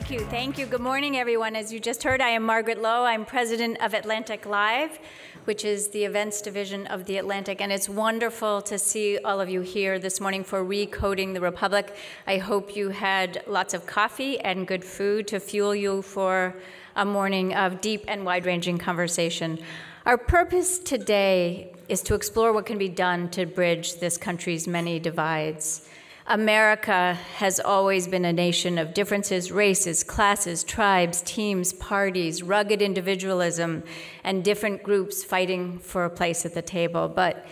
Thank you, thank you. Good morning, everyone. As you just heard, I am Margaret Lowe. I'm president of AtlanticLIVE, which is the events division of The Atlantic, and it's wonderful to see all of you here this morning for Recoding the Republic. I hope you had lots of coffee and good food to fuel you for a morning of deep and wide-ranging conversation. Our purpose today is to explore what can be done to bridge this country's many divides. America has always been a nation of differences, races, classes, tribes, teams, parties, rugged individualism, and different groups fighting for a place at the table. But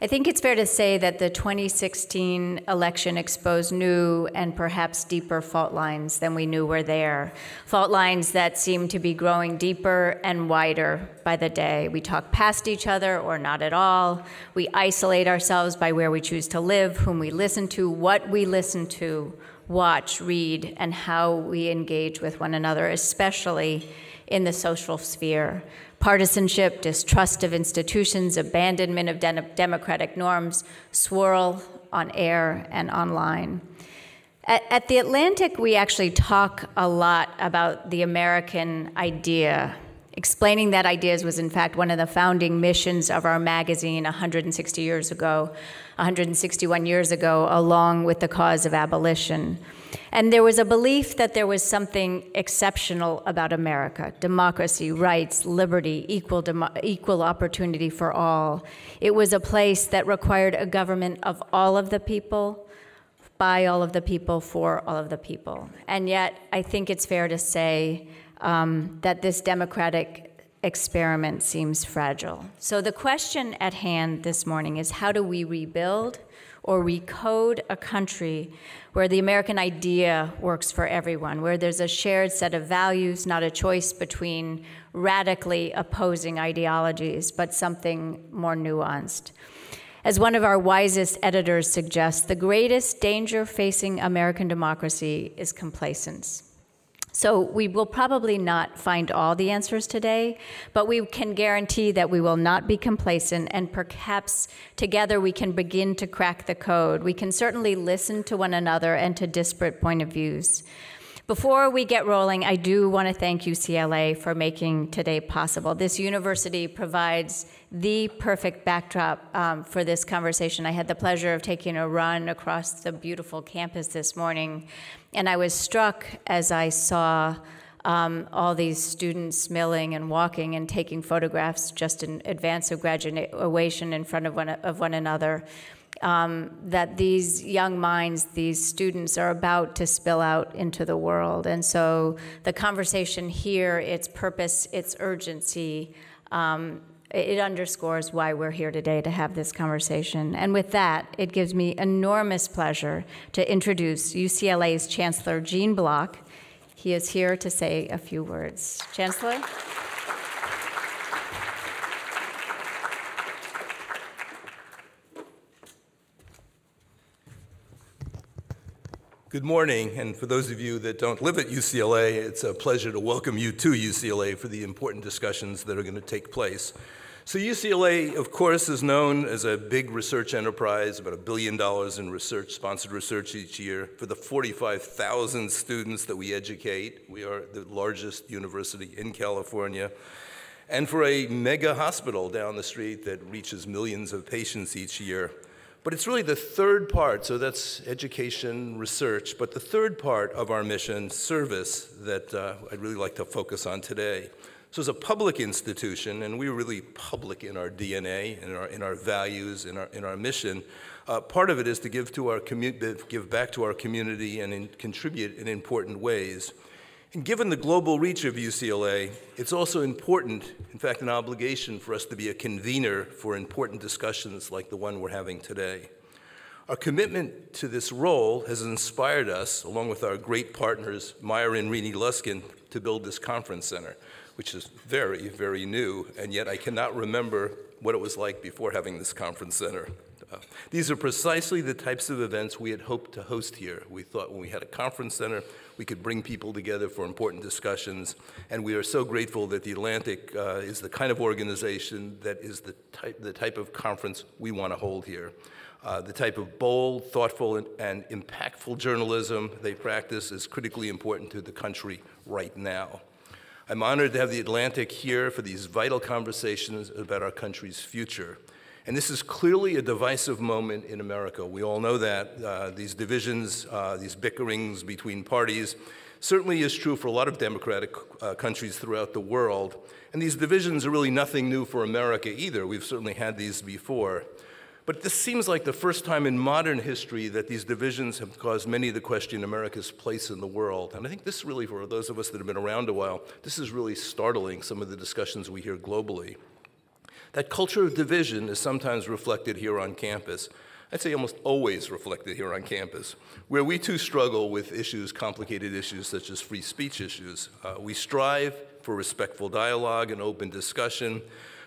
I think it's fair to say that the 2016 election exposed new and perhaps deeper fault lines than we knew were there. Fault lines that seem to be growing deeper and wider by the day. We talk past each other or not at all. We isolate ourselves by where we choose to live, whom we listen to, what we listen to, watch, read, and how we engage with one another, especially in the social sphere. Partisanship, distrust of institutions, abandonment of democratic norms swirl on air and online. At The Atlantic, we actually talk a lot about the American idea. Explaining that ideas was, in fact, one of the founding missions of our magazine 161 years ago, along with the cause of abolition. And there was a belief that there was something exceptional about America: democracy, rights, liberty, equal opportunity for all. It was a place that required a government of all of the people, by all of the people, for all of the people. And yet, I think it's fair to say that this democratic experiment seems fragile. So the question at hand this morning is, how do we rebuild or recode a country where the American idea works for everyone, where there's a shared set of values, not a choice between radically opposing ideologies, but something more nuanced? As one of our wisest editors suggests, the greatest danger facing American democracy is complacence. So we will probably not find all the answers today, but we can guarantee that we will not be complacent, and perhaps together we can begin to crack the code. We can certainly listen to one another and to disparate point of views. Before we get rolling, I do want to thank UCLA for making today possible. This university provides the perfect backdrop for this conversation. I had the pleasure of taking a run across the beautiful campus this morning, and I was struck as I saw all these students milling and walking and taking photographs just in advance of graduation in front of one another. That these young minds, these students, are about to spill out into the world. And so the conversation here, its purpose, its urgency, it underscores why we're here today to have this conversation. And with that, it gives me enormous pleasure to introduce UCLA's Chancellor, Gene Block. He is here to say a few words. Chancellor? Good morning, and for those of you that don't live at UCLA, it's a pleasure to welcome you to UCLA for the important discussions that are going to take place. So UCLA, of course, is known as a big research enterprise, about $1 billion in research, sponsored research each year. For the 45,000 students that we educate, we are the largest university in California. And for a mega hospital down the street that reaches millions of patients each year. But it's really the third part, so that's education, research, but the third part of our mission, service, that I'd really like to focus on today. So as a public institution, and we're really public in our DNA, in our values, in our mission, part of it is to give back to our community and contribute in important ways. And given the global reach of UCLA, it's also important, in fact, an obligation for us to be a convener for important discussions like the one we're having today. Our commitment to this role has inspired us, along with our great partners, Meyer and Rini Luskin, to build this conference center, which is very, very new, and yet I cannot remember what it was like before having this conference center. These are precisely the types of events we had hoped to host here. We thought when we had a conference center, we could bring people together for important discussions, and we are so grateful that the Atlantic is the kind of organization that is the type of conference we want to hold here. The type of bold, thoughtful, and impactful journalism they practice is critically important to the country right now. I'm honored to have the Atlantic here for these vital conversations about our country's future. And this is clearly a divisive moment in America. We all know that. These divisions, these bickerings between parties, certainly is true for a lot of democratic countries throughout the world. And these divisions are really nothing new for America either. We've certainly had these before. But this seems like the first time in modern history that these divisions have caused many to question America's place in the world. And I think this really, for those of us that have been around a while, this is really startling, some of the discussions we hear globally. That culture of division is sometimes reflected here on campus. I'd say almost always reflected here on campus, where we too struggle with issues, complicated issues such as free speech issues. We strive for respectful dialogue and open discussion,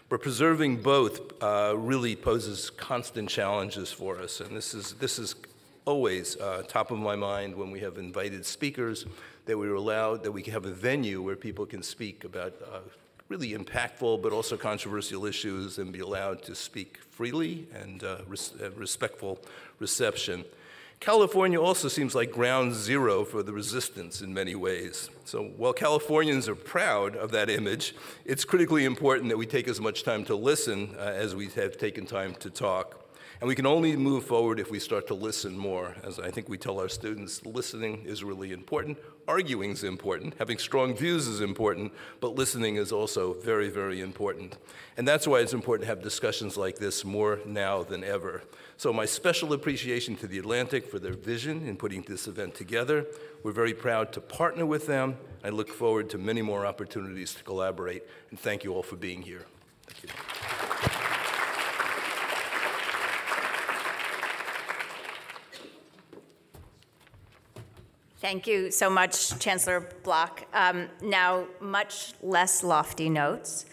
but preserving both really poses constant challenges for us. And this is always top of my mind when we have invited speakers, that we're allowed, that we can have a venue where people can speak about really impactful but also controversial issues and be allowed to speak freely and respectful reception. California also seems like ground zero for the resistance in many ways. So while Californians are proud of that image, it's critically important that we take as much time to listen as we have taken time to talk. And we can only move forward if we start to listen more. As I think we tell our students, listening is really important. Arguing is important. Having strong views is important, but listening is also very, very important. And that's why it's important to have discussions like this more now than ever. So my special appreciation to the Atlantic for their vision in putting this event together. We're very proud to partner with them. I look forward to many more opportunities to collaborate. And thank you all for being here. Thank you. Thank you so much, Chancellor Block. Now, much less lofty notes.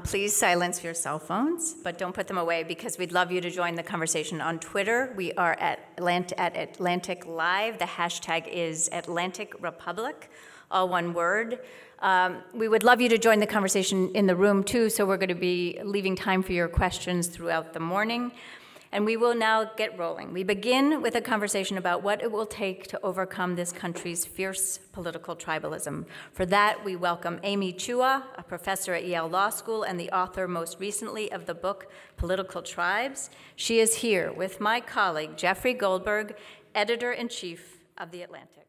Please silence your cell phones, but don't put them away because we'd love you to join the conversation on Twitter. We are at AtlanticLIVE. The hashtag is AtlanticRepublic, all one word. We would love you to join the conversation in the room too, so we're going to be leaving time for your questions throughout the morning. And we will now get rolling. We begin with a conversation about what it will take to overcome this country's fierce political tribalism. For that, we welcome Amy Chua, a professor at Yale Law School and the author most recently of the book Political Tribes. She is here with my colleague, Jeffrey Goldberg, editor-in-chief of The Atlantic.